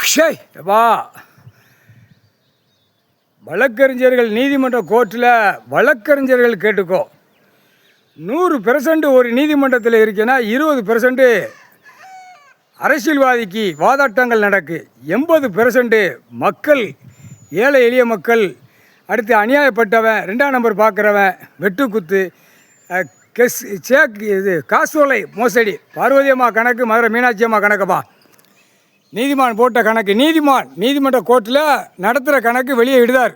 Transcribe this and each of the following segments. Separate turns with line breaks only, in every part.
எப்பா வழக்கறிஞர்கள் நீதிமன்ற கோர்ட்டில் வழக்கறிஞர்கள் கேட்டுக்கோ. 100% ஒரு நீதிமன்றத்தில் இருக்குன்னா 20% அரசியல்வாதிக்கு வாதாட்டங்கள் நடக்கு. 80% மக்கள், ஏழை எளிய மக்கள், அடுத்து அநியாயப்பட்டவன், 2ஆம் நம்பர் பார்க்குறவன், வெட்டுக்குத்து, காசோலை மோசடி, பார்வதி அம்மா கணக்கு, மதுரை மீனாட்சி அம்மா கணக்குப்பா, நீதிமான் போட்ட கணக்கு, நீதிமன்ற கோர்ட்டில் நடத்துகிற கணக்கு வெளியே விடுதார்.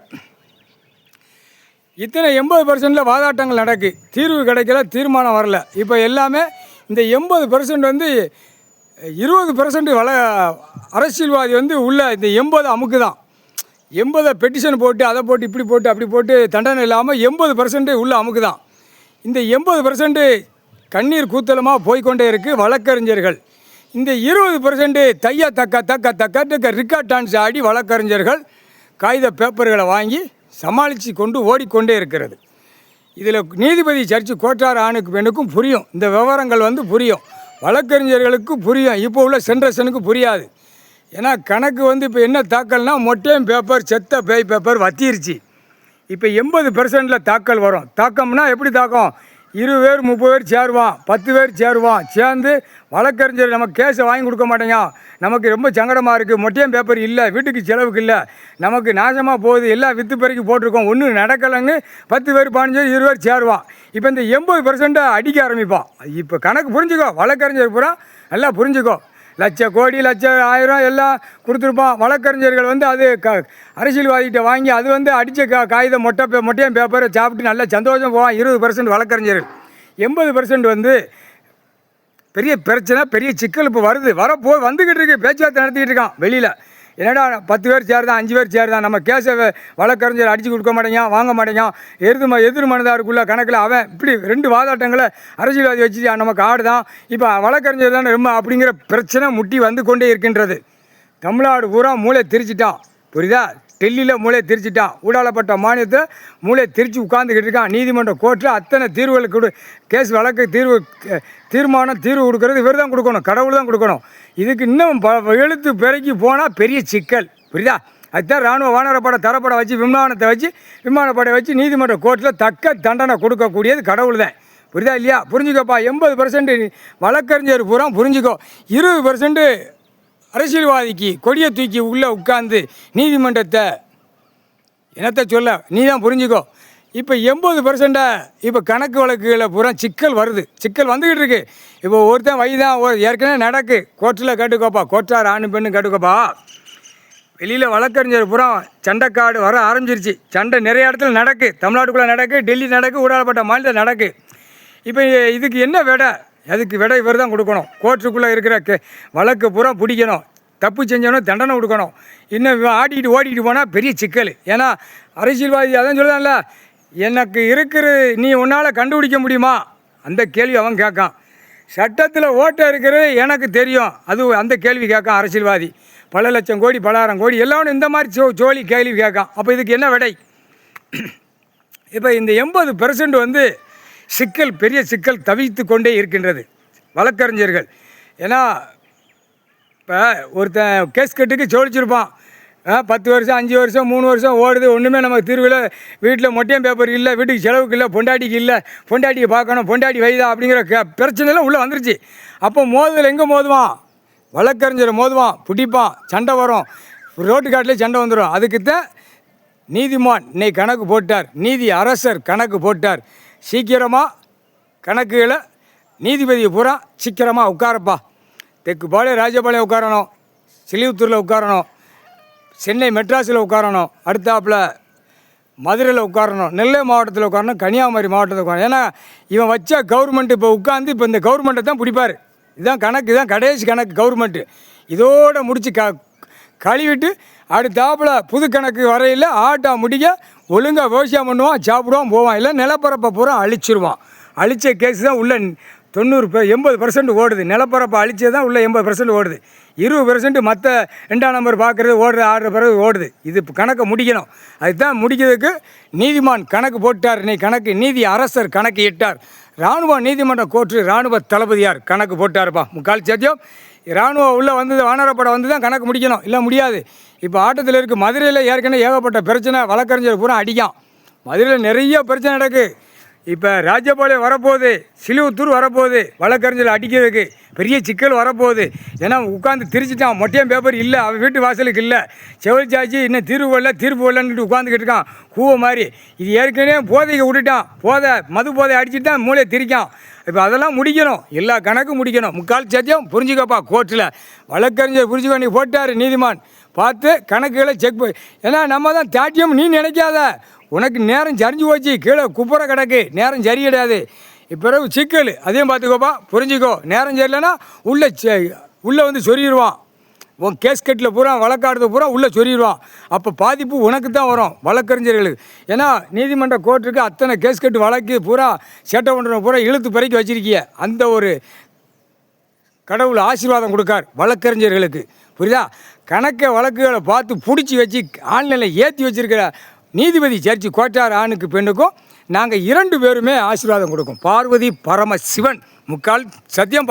இத்தனை 80% வாதாட்டங்கள் நடக்கு, தீர்வு கிடைக்கல, தீர்மானம் வரல. இப்போ எல்லாமே இந்த 80% 20% அரசியல்வாதி உள்ள இந்த 80 அமுக்கு தான். 80 பெட்டிஷன் போட்டு அதை போட்டு இப்படி போட்டு அப்படி போட்டு தண்டனை இல்லாமல் 80% உள்ள அமுக்கு தான். இந்த 80% கண்ணீர் கூத்தலமாக போய்கொண்டே இருக்குது வழக்கறிஞர்கள். இந்த 20% தையா தக்க ரிக்கார்ட் டான்ஸ் ஆடி வழக்கறிஞர்கள் காகித பேப்பர்களை வாங்கி சமாளித்து கொண்டு ஓடிக்கொண்டே இருக்கிறது. இதில் நீதிபதி சர்ச்சு கோட்டார் ஆணுக்கு பெண்ணுக்கும் புரியும், இந்த விவரங்கள் புரியும், வழக்கறிஞர்களுக்கு புரியும், இப்போ உள்ள சென்ட்ரேஷனுக்கு புரியாது. ஏன்னா கணக்கு இப்போ என்ன தாக்கல்னா மொட்டையும் பேப்பர், செத்த பேய் பேப்பர் வத்திருச்சு. இப்போ 80% தாக்கல் வரும். தாக்கம்னா எப்படி தாக்கம்? 20 பேர் 30 பேர் சேருவான், 10 பேர் சேருவான், சேர்ந்து வழக்கறிஞர் நமக்கு கேஸை வாங்கி கொடுக்க மாட்டேங்க, நமக்கு ரொம்ப சங்கடமாக இருக்குது, மொட்டையும் பேப்பர் இல்லை, வீட்டுக்கு செலவுக்கு இல்லை, நமக்கு நாசமாக போகுது, எல்லாம் விற்று பெருக்கி போட்டிருக்கோம், ஒன்றும் நடக்கலைன்னு 10 பேர் 15 பேர் 20 பேர் சேருவான். இப்போ இந்த 80% அடிக்க ஆரம்பிப்பான். இப்போ கணக்கு புரிஞ்சுக்கோ, வழக்கறிஞர் பூரா நல்லா புரிஞ்சுக்கோ. லட்சம் கோடி லட்சம் ஆயிரம் எல்லாம் கொடுத்துருப்பான். வழக்கறிஞர்கள் அது அரசியல்வாதிகிட்ட வாங்கி அது அடித்த காகிதம் மொட்டையும் பேப்பரை சாப்பிட்டு நல்லா சந்தோஷம் போவான். 20% வழக்கறிஞர்கள். 80% பெரிய பிரச்சனை, பெரிய சிக்கல் இப்போ வருது, வந்துக்கிட்டு இருக்கு, பேச்சுவார்த்தை நடத்திக்கிட்டு இருக்கான் வெளியில். என்னடா 10 பேர் சேருதான், 5 பேர் சேருதான், நம்ம கேஸை வழக்கறிஞர் அடித்து கொடுக்க மாட்டேங்க, வாங்க மாட்டேங்க, எதிர் மனதாருக்குள்ள கணக்கில் அவன் இப்படி 2 வாதாட்டங்களை அரசியல்வாதி வச்சு நமக்கு ஆடுதான். இப்போ வழக்கறிஞர் தானே ரொம்ப அப்படிங்கிற பிரச்சனை முட்டி கொண்டே இருக்கின்றது. தமிழ்நாடு பூரா மூளை திரிச்சிட்டான், புரியுதா? டெல்லியில் மூளை திரிச்சிட்டான், ஊடாளப்பட்ட மானியத்தை மூளை திரிச்சு உட்காந்துக்கிட்டு இருக்கான். நீதிமன்ற கோர்ட்டில் அத்தனை தீர்வுகளுக்கு கேஸ் வழக்கு தீர்வு கொடுக்கறது இவர் தான் கொடுக்கணும், கடவுள் தான் கொடுக்கணும். இதுக்கு இன்னும் எழுத்து பிறக்கி போனால் பெரிய சிக்கல், புரியுதா? அதுதான் இராணுவ வானரப்படை தரப்படை வச்சு விமானப்படை வச்சு நீதிமன்ற கோர்ட்டில் தக்க தண்டனை கொடுக்கக்கூடியது கடவுள் தான், புரியுதா இல்லையா? புரிஞ்சுக்கோப்பா. 80% வழக்கறிஞர் பூரா புரிஞ்சுக்கோ. 20% அரசியல்வாதிக்கு கொடியை தூக்கி உள்ளே உட்கார்ந்து நீதிமன்றத்தை என்னத்தை சொல்ல, நீ தான் புரிஞ்சுக்கோ. இப்போ 80% இப்போ கணக்கு வழக்குகளை பூரா சிக்கல் வருது, சிக்கல் வந்துக்கிட்டு இருக்கு. இப்போ ஒருத்தன் வயதான் ஏற்கனவே நடக்கு, கோர்ட்டில் கேட்டுக்கோப்பா, கோர்ட்டார் ஆணு பெண்ணு கேட்டுக்கோப்பா. வெளியில் வழக்கறிஞர் பூரா சண்டைக்காடு வர ஆரம்பிச்சிருச்சு. சண்டை நிறைய இடத்துல நடக்கு, தமிழ்நாட்டுக்குள்ளே நடக்கு, டெல்லி நடக்கு, ஊடாளப்பட்ட மாநிலத்தில் நடக்கு. இப்போ இதுக்கு என்ன விடை? அதுக்கு விடை இவர் தான் கொடுக்கணும். கோர்ட்டுக்குள்ளே இருக்கிற வழக்கு பூரா பிடிக்கணும், தப்பு செஞ்சவனும் தண்டனை கொடுக்கணும். இன்னும் ஓடிக்கிட்டு போனால் பெரிய சிக்கல். ஏன்னா அரசியல்வாதி அதான் சொல்லுதான்ல, எனக்கு நீ உன்னால் கண்டுபிடிக்க முடியுமா? அந்த கேள்வி அவன் கேட்கான். சட்டத்தில் ஓட்டை இருக்கிறது எனக்கு தெரியும், அந்த கேள்வி கேட்கான் அரசியல்வாதி. பல லட்சம் கோடி, பல ஆயிரம் கோடி எல்லாம் இந்த மாதிரி ஜோலி கேள்வி கேட்கான். அப்போ இதுக்கு என்ன விடை? இப்போ இந்த 80% சிக்கல், பெரிய சிக்கல் தவித்து கொண்டே இருக்கின்றது வழக்கறிஞர்கள். ஏன்னா இப்போ ஒருத்தன் கேஸ் கட்டுக்கு ஜோலிச்சிருப்பான், 10 வருஷம் 5 வருஷம் 3 வருஷம் ஓடுது, ஒன்றுமே நமக்கு தீர்வில், வீட்டில் மொட்டையும் பேப்பர் இல்லை, வீட்டுக்கு செலவுக்கு இல்லை, பொண்டாட்டிக்கு இல்லை, பொண்டாட்டியை பார்க்கணும், பொண்டாட்டி வயதா அப்படிங்கிற பிரச்சனைலாம் உள்ளே வந்துருச்சு. அப்போ மோதல் எங்கே மோதுவான்? வழக்கறிஞரை மோதுவான், பிடிப்பான், சண்டை வரும், ரோட்டு காட்டிலே சண்டை வந்துடும். அதுக்குத்தான் நீதிமான் இன்னைக்கு கணக்கு போட்டார், நீதி அரசர் கணக்கு போட்டார். சீக்கிரமாக கணக்குகளை நீதிபதியை பூரா சீக்கிரமாக உட்காரப்பா. தெக்குப்பாளையம் ராஜபாளையம் உட்காரணும், சிலிவுத்தூரில் உட்காரணும், சென்னை மெட்ராஸில் உட்காரணும், அடுத்தாப்பில் மதுரையில் உட்காரணும், நெல்லை மாவட்டத்தில் உட்காரணும், கன்னியாகுமரி மாவட்டத்தில் உட்காரணும். ஏன்னா இவன் வச்ச கவர்மெண்ட் இப்போ உட்காந்து இப்போ இந்த கவர்மெண்ட்டை தான் பிடிப்பார். இதுதான் கணக்கு, இதுதான் கடைசி கணக்கு கவர்மெண்ட்டு. இதோடு முடித்து கழுவிட்டு அடுத்தாப்பில் புது கணக்கு வரையில் ஆட்டா முடிக்க ஒழுங்காக விவசாயம் பண்ணுவான், சாப்பிடுவான், போவான். இல்லை நிலப்பரப்பை பூரா அழிச்சிருவான். அழித்த கேஸ் தான் உள்ள 80% ஓடுது. நிலப்பரப்பை அழிச்சது தான் உள்ள 80% ஓடுது. 20% மற்ற 2ஆம் நம்பர் பார்க்குறது ஓடுறது, ஆடுற பிறகு ஓடுது. இது கணக்கை முடிக்கணும். அதுதான் முடிக்கிறதுக்கு நீதிமான் கணக்கு போட்டார். இன்னைக்கு கணக்கு நீதி அரசர் கணக்கு இட்டார். இராணுவ நீதிமன்ற கோர்ட்டு இராணுவ தளபதியார் கணக்கு போட்டார்ப்பா. முக்கால் சத்தியம் இராணுவம் உள்ளே வந்தது வானரப்படை வந்து தான் கணக்கு முடிக்கணும், இல்லை முடியாது. இப்போ ஆட்டத்தில் இருக்குது. மதுரையில் ஏற்கனவே ஏகப்பட்ட பிரச்சனை, வழக்கறிஞர் பூரா அடிக்கான். மதுரையில் நிறைய பிரச்சனை நடக்குது. இப்போ ராஜபாளையம் வரப்போகுது, சிலுவத்தூர் வரப்போகுது, வழக்கறிஞர் அடிக்கிறதுக்கு பெரிய சிக்கல் வரப்போகுது. ஏன்னா உட்காந்து திரிச்சிட்டான், மொட்டையும் பேப்பர் இல்லை, அவன் வீட்டு வாசலுக்கு இல்லை, செவலிச்சாச்சு இன்னும் தீர்ப்பு வரலன்ட்டு உட்காந்துக்கிட்டு இருக்கான் கூவ மாதிரி. இது ஏற்கனவே போதைக்கு விட்டுட்டான், மது போதை அடிச்சுட்டு தான் மூளையை திரிக்கான். இப்போ அதெல்லாம் முடிக்கணும், எல்லா கணக்கும் முடிக்கணும். முக்கால் சத்தியம் புரிஞ்சுக்கப்பா, கோர்ட்டில் வழக்கறிஞர் புரிஞ்சுக்கோ, நீ போட்டார் நீதிமான் பார்த்து கணக்குகளை செக் பண்ணி. ஏன்னா நம்ம தான் தாட்டியம், நீ நினைக்காத, உனக்கு நேரம் சரிஞ்சு போச்சு, கீழே குப்புற கிடக்கு, நேரம் சரி கிடையாது. பிறகு சிக்கல் அதையும் பார்த்துக்கோப்பா, புரிஞ்சுக்கோ. நேரம் சரியில்லைன்னா உள்ளே வந்து சொருகிடுவான். உன் கேஸ்கட்டில் பூரா வழக்காடுறது பூரா உள்ளே சொருகிடுவான். அப்போ பாதிப்பு உனக்கு தான் வரும், வழக்கறிஞர்களுக்கு. ஏன்னா நீதிமன்ற கோர்ட்டுக்கு அத்தனை கேஸ்கட்டு வழக்கு பூரா சேட்டை பண்ணுற பூரா இழுத்து பிறக்கி வச்சிருக்கிய. அந்த ஒரு கடவுள் ஆசீர்வாதம் கொடுக்கார் வழக்கறிஞர்களுக்கு, புரியுதா? கணக்கை வழக்குகளை பார்த்து பிடிச்சி வச்சு ஆன்லைனில் ஏற்றி வச்சிருக்கிற நீதிபதி ஜட்ஜி கோட்டார் ஆணுக்கு பெண்ணுக்கும் நாங்கள் 2 பேருமே ஆசீர்வாதம் கொடுக்கும். பார்வதி பரமசிவன், முக்கால் சத்தியம்.